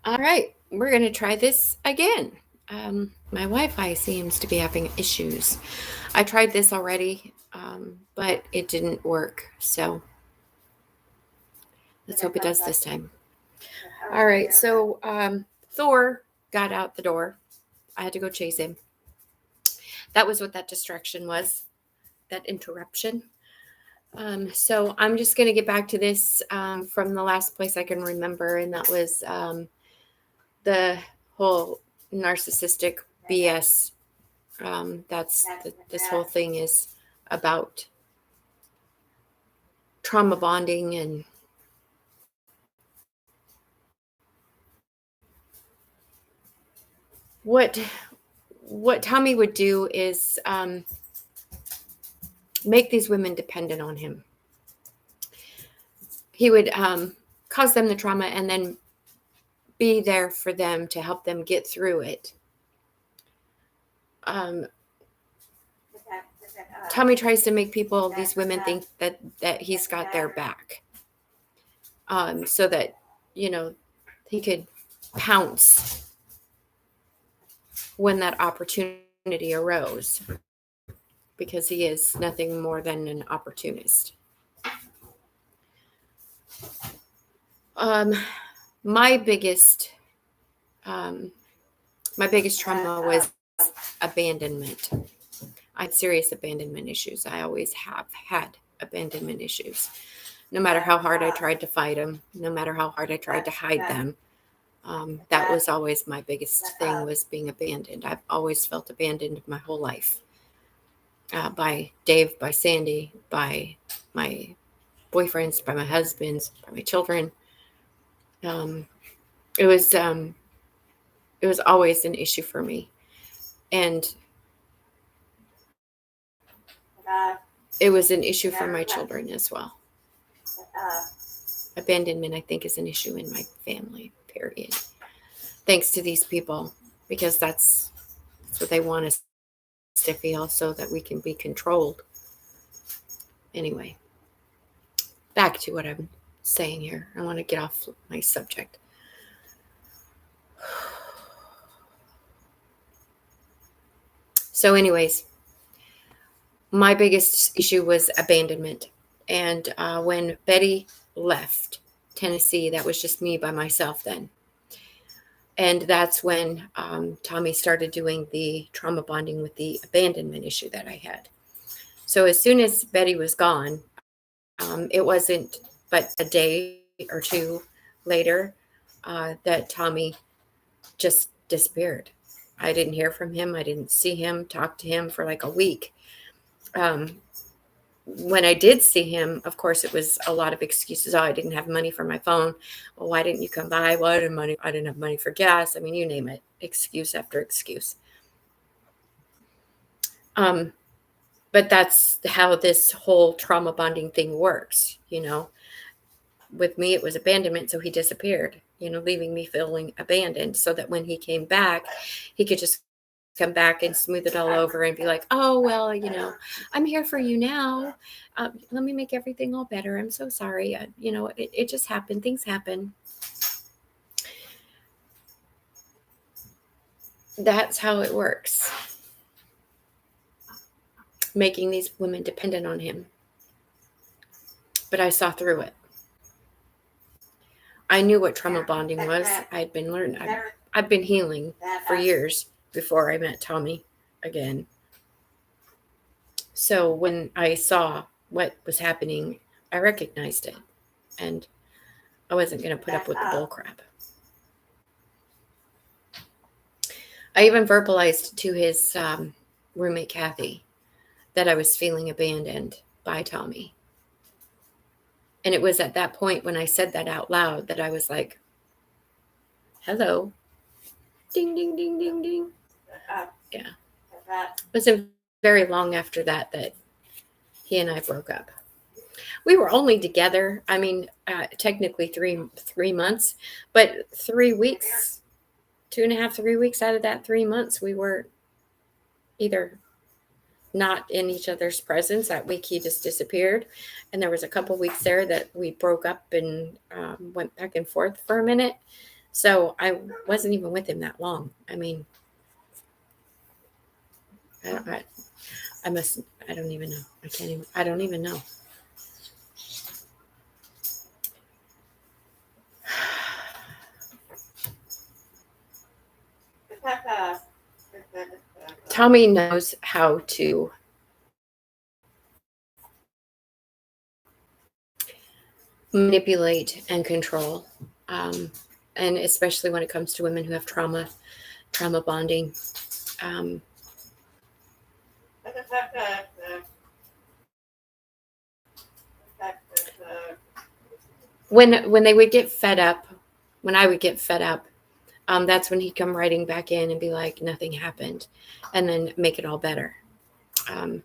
All right, we're going to try this again. My Wi-Fi seems to be having issues. I tried this already, but it didn't work. So let's hope it does this time. All right, so Thor got out the door. I had to go chase him. That was what that distraction was, that interruption. So I'm just going to get back to this from the last place I can remember, and that was the whole narcissistic BS. This whole thing is about trauma bonding and what Tommy would do is make these women dependent on him. He would cause them the trauma and then be there for them to help them get through it. Tommy tries to make these women think that he's got their back, so that, he could pounce when that opportunity arose, because he is nothing more than an opportunist. My biggest trauma was abandonment. I had serious abandonment issues. I always have had abandonment issues. No matter how hard I tried to fight them, no matter how hard I tried to hide them, that was always my biggest thing, was being abandoned. I've always felt abandoned my whole life. By Dave, by Sandy, by my boyfriends, by my husbands, by my children. It was always an issue for me. And it was an issue for my children as well. Abandonment, I think, is an issue in my family, period. Thanks to these people, because that's what they want us to feel, so that we can be controlled. Anyway, back to what I'm saying here. I want to get off my subject. So anyways, my biggest issue was abandonment. And when Betty left Tennessee, that was just me by myself then. And that's when Tommy started doing the trauma bonding with the abandonment issue that I had. So as soon as Betty was gone, it wasn't but a day or two later that Tommy just disappeared. I didn't hear from him. I didn't see him, talk to him for like a week. When I did see him, of course, it was a lot of excuses. Oh, I didn't have money for my phone. Well, why didn't you come by? Well, I didn't have money for gas. I mean, you name it, excuse after excuse. But that's how this whole trauma bonding thing works, With me, it was abandonment, so he disappeared, leaving me feeling abandoned, so that when he came back, he could just come back and smooth it all over and be like, oh, well, I'm here for you now. Let me make everything all better. I'm so sorry. It just happened. Things happen. That's how it works. Making these women dependent on him. But I saw through it. I knew what trauma bonding was. I'd been learning. I've been healing for years before I met Tommy again. So when I saw what was happening, I recognized it, and I wasn't going to put up with the bull crap. I even verbalized to his roommate, Kathy, that I was feeling abandoned by Tommy. And it was at that point when I said that out loud that I was like, hello. Ding, ding, ding, ding, ding. Yeah. It wasn't very long after that he and I broke up. We were only together, technically three months, but 3 weeks, 2.5, 3 weeks out of that 3 months, we were either not in each other's presence. That week he just disappeared, and there was a couple weeks there that we broke up and went back and forth for a minute. So I wasn't even with him that long. I mean, I don't even know. I don't even know. Tommy knows how to manipulate and control, and especially when it comes to women who have trauma bonding. Um, when they would get fed up, when I would get fed up, that's when he'd come writing back in and be like, nothing happened, and then make it all better. And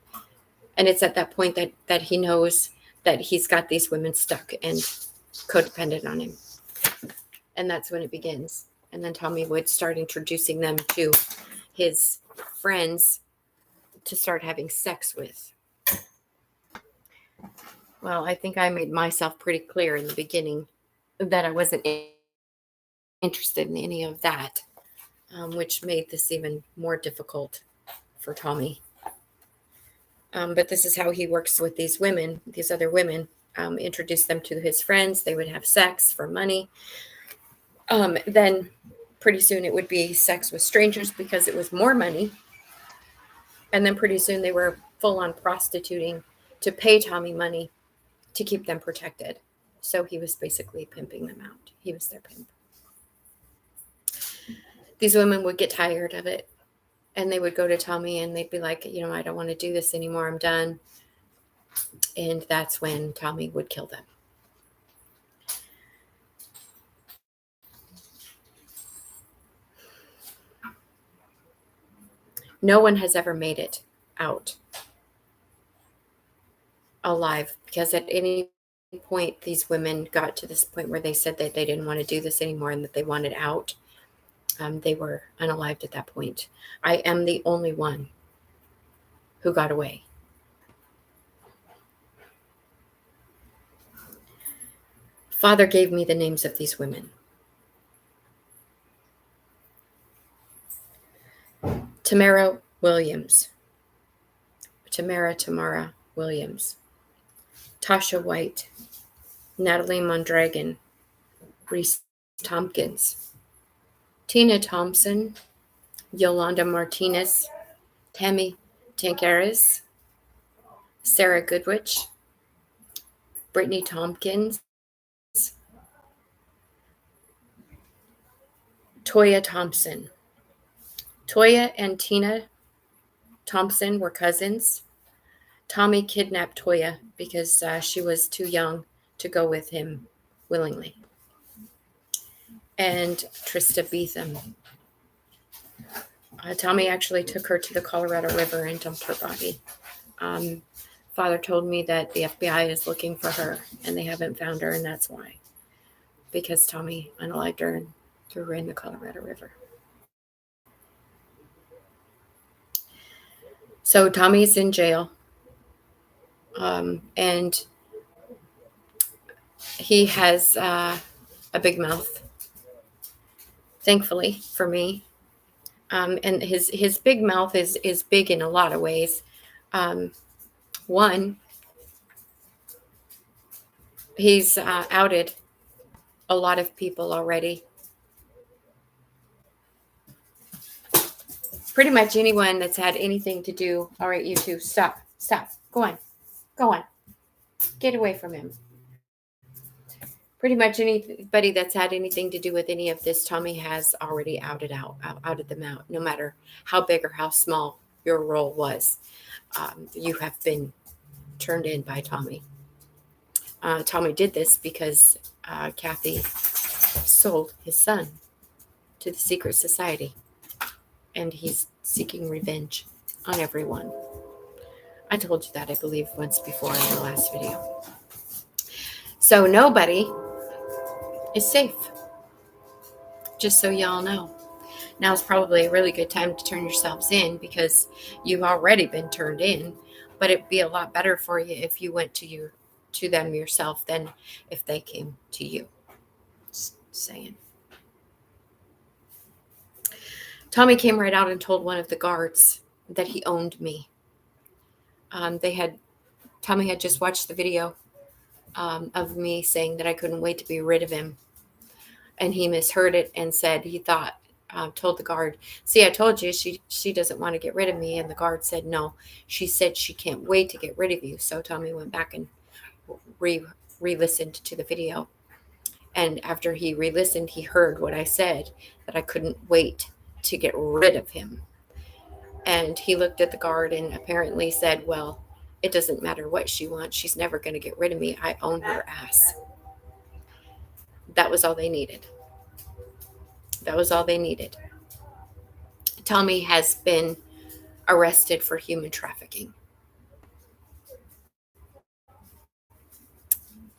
it's at that point that he knows that he's got these women stuck and codependent on him. And that's when it begins. And then Tommy would start introducing them to his friends to start having sex with. Well, I think I made myself pretty clear in the beginning that I wasn't interested in any of that, which made this even more difficult for Tommy. But this is how he works with these women, these other women, introduce them to his friends. They would have sex for money. Then pretty soon it would be sex with strangers because it was more money. And then pretty soon they were full on prostituting to pay Tommy money to keep them protected. So he was basically pimping them out. He was their pimp. These women would get tired of it. And they would go to Tommy and they'd be like, I don't want to do this anymore. I'm done. And that's when Tommy would kill them. No one has ever made it out alive because at any point, these women got to this point where they said that they didn't want to do this anymore and that they wanted out. They were unalived at that point. I am the only one who got away. Father gave me the names of these women. Tamara Williams. Tamara Williams. Tasha White. Natalie Mondragon. Reese Tompkins. Tina Thompson. Yolanda Martinez. Tammy Tancaris. Sarah Goodwich. Brittany Tompkins. Toya Thompson. Toya and Tina Thompson were cousins. Tommy kidnapped Toya because she was too young to go with him willingly. And Trista Beetham. Tommy actually took her to the Colorado River and dumped her body. Father told me that the FBI is looking for her and they haven't found her, and that's why. Because Tommy unalived her and threw her in the Colorado River. So Tommy's in jail. And he has a big mouth, thankfully for me. And his big mouth is big in a lot of ways. One, he's outed a lot of people already. Pretty much anyone that's had anything to do. All right, you two, stop. Go on. Get away from him. Pretty much anybody that's had anything to do with any of this, Tommy has already outed them out. No matter how big or how small your role was, you have been turned in by Tommy. Tommy did this because Kathy sold his son to the secret society, and he's seeking revenge on everyone. I told you that, I believe, once before in the last video. So nobody is safe. Just so y'all know. Now is probably a really good time to turn yourselves in because you've already been turned in, but it'd be a lot better for you if you went to them yourself than if they came to you. Just saying. Tommy came right out and told one of the guards that he owned me. Tommy had just watched the video of me saying that I couldn't wait to be rid of him. And he misheard it and said he thought, told the guard, see, I told you she doesn't want to get rid of me. And the guard said, no, she said she can't wait to get rid of you. So Tommy went back and re-listened to the video. And after he re-listened, he heard what I said, that I couldn't wait to get rid of him. And he looked at the guard and apparently said, well, it doesn't matter what she wants. She's never going to get rid of me. I own her ass. That was all they needed. That was all they needed. Tommy has been arrested for human trafficking.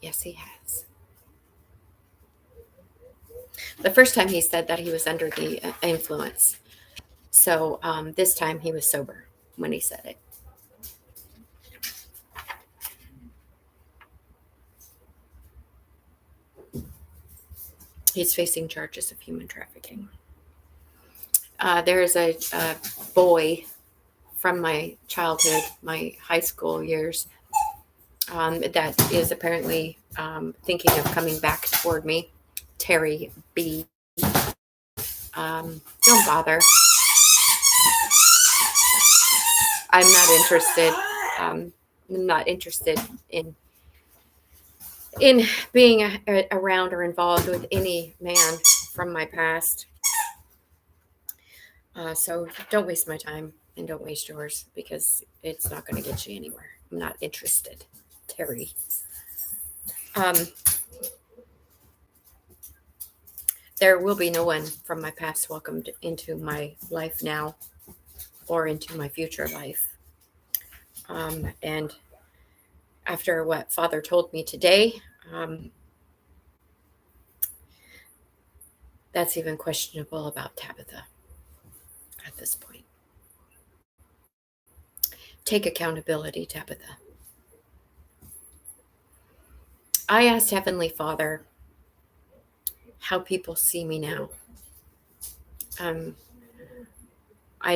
Yes, he has. The first time he said that he was under the influence. So this time he was sober when he said it. He's facing charges of human trafficking. There is a boy from my childhood, my high school years, that is apparently thinking of coming back toward me. Terry B. Don't bother. I'm not interested. I'm not interested in being around or involved with any man from my past. So don't waste my time and don't waste yours, because it's not going to get you anywhere. I'm not interested. Terry. There will be no one from my past welcomed into my life now or into my future life. And after what Father told me today, that's even questionable about Tabitha at this point. Take accountability, Tabitha. I asked Heavenly Father how people see me now. I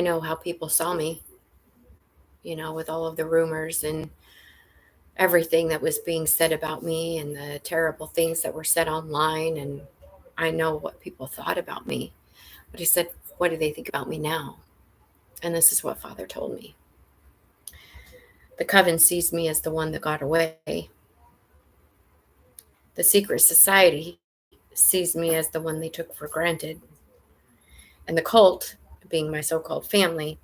know how people saw me, with all of the rumors and everything that was being said about me and the terrible things that were said online. And I know what people thought about me. But he said, what do they think about me now? And this is what Father told me. The coven sees me as the one that got away. The secret society sees me as the one they took for granted. And the cult, being my so-called family,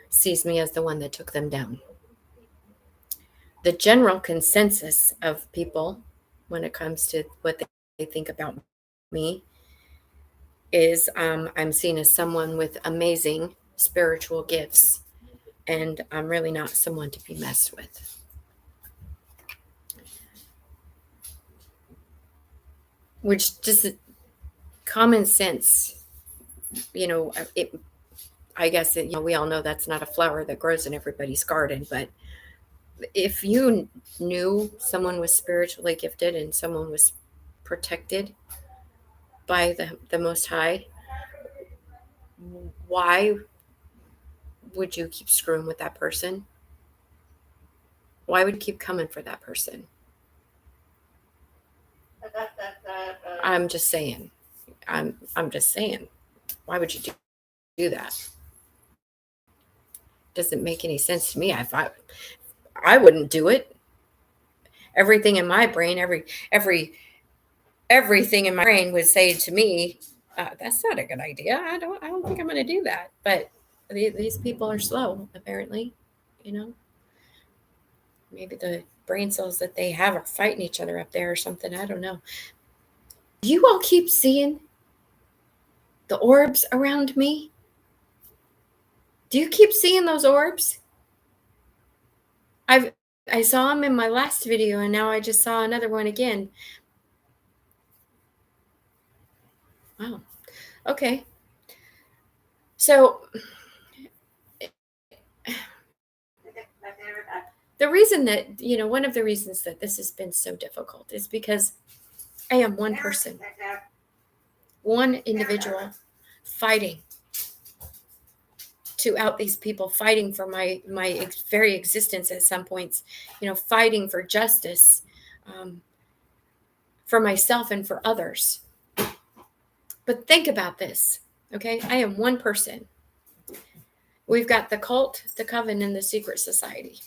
sees me as the one that took them down. The general consensus of people when it comes to what they think about me is I'm seen as someone with amazing spiritual gifts, and I'm really not someone to be messed with. Which just common sense, I guess we all know that's not a flower that grows in everybody's garden, but if you knew someone was spiritually gifted and someone was protected by the Most High, why would you keep screwing with that person? Why would you keep coming for that person? I'm just saying. I'm just saying. Why would you do that? Doesn't make any sense to me. I wouldn't do it. Everything in my brain, everything in my brain would say to me, that's not a good idea. I don't think I'm going to do that. But these people are slow, apparently. Maybe the brain cells that they have are fighting each other up there or something. I don't know. Do you all keep seeing the orbs around me? Do you keep seeing those orbs? I saw them in my last video, and now I just saw another one again. Wow. Okay. So the reason that, one of the reasons that this has been so difficult is because I am one person, one individual fighting to out these people, fighting for my very existence at some points, fighting for justice, for myself and for others. But think about this, okay? I am one person. We've got the cult, the coven, and the secret society.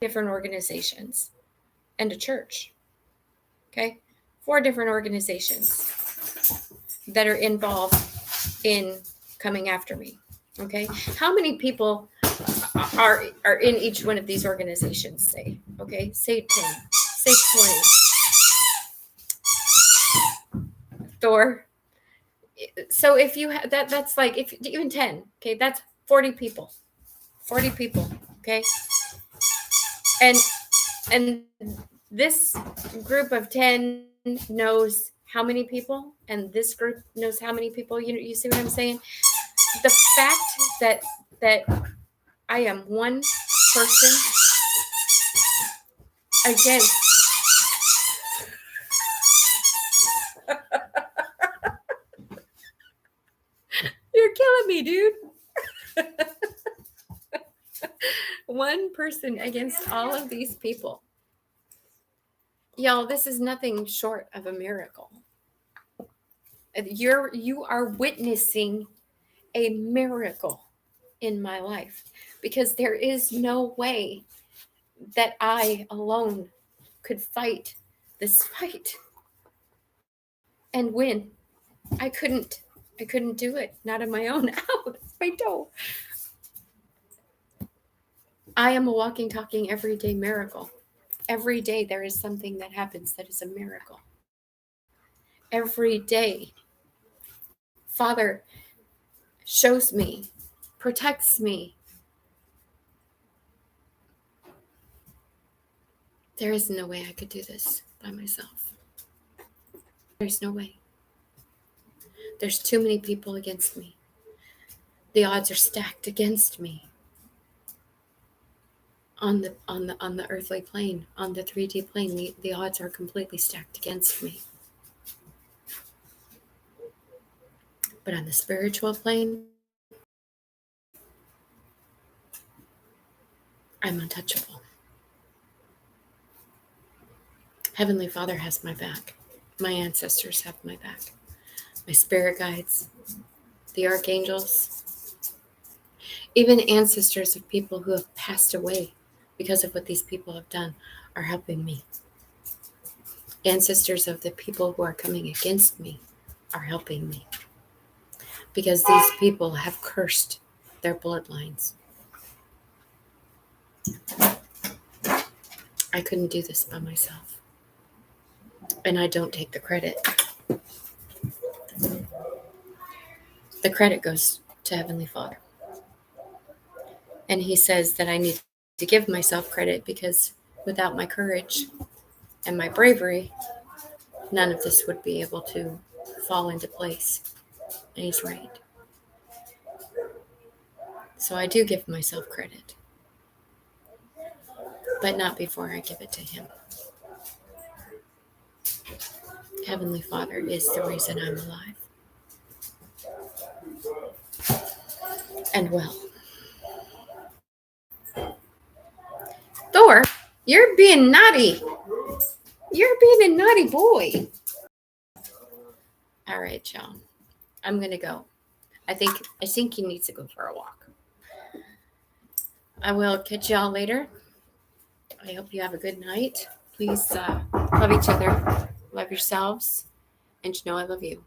Different organizations and a church, okay? 4 different organizations that are involved in coming after me, okay? How many people are in each one of these organizations, say? Okay, say 10, say 20. Thor. So if you have that's like, if even 10, okay, that's 40 people. 40 people, okay? And this group of 10 knows how many people, and this group knows how many people. You see what I'm saying? The fact that I am one person against you're killing me, dude. One person against all of these people. Y'all, this is nothing short of a miracle. You are witnessing a miracle in my life, because there is no way that I alone could fight this fight and win. I couldn't do it, not on my own. Ow, that's my toe. I am a walking, talking, everyday miracle. Every day there is something that happens that is a miracle. Every day, Father shows me, protects me. There is no way I could do this by myself. There's no way. There's too many people against me. The odds are stacked against me. On the earthly plane, on the 3D plane, the odds are completely stacked against me. But on the spiritual plane, I'm untouchable. Heavenly Father has my back. My ancestors have my back. My spirit guides, the archangels, even ancestors of people who have passed away because of what these people have done are helping me. Ancestors of the people who are coming against me are helping me, because these people have cursed their bloodlines. I couldn't do this by myself. And I don't take the credit. The credit goes to Heavenly Father. And He says that I need to give myself credit, because without my courage and my bravery, none of this would be able to fall into place. And He's right. So I do give myself credit, but not before I give it to Him. Heavenly Father is the reason I'm alive and well. Thor, you're being naughty. You're being a naughty boy. All right, y'all. I'm going to go. I think he needs to go for a walk. I will catch y'all later. I hope you have a good night. Please love each other. Love yourselves. And you know I love you.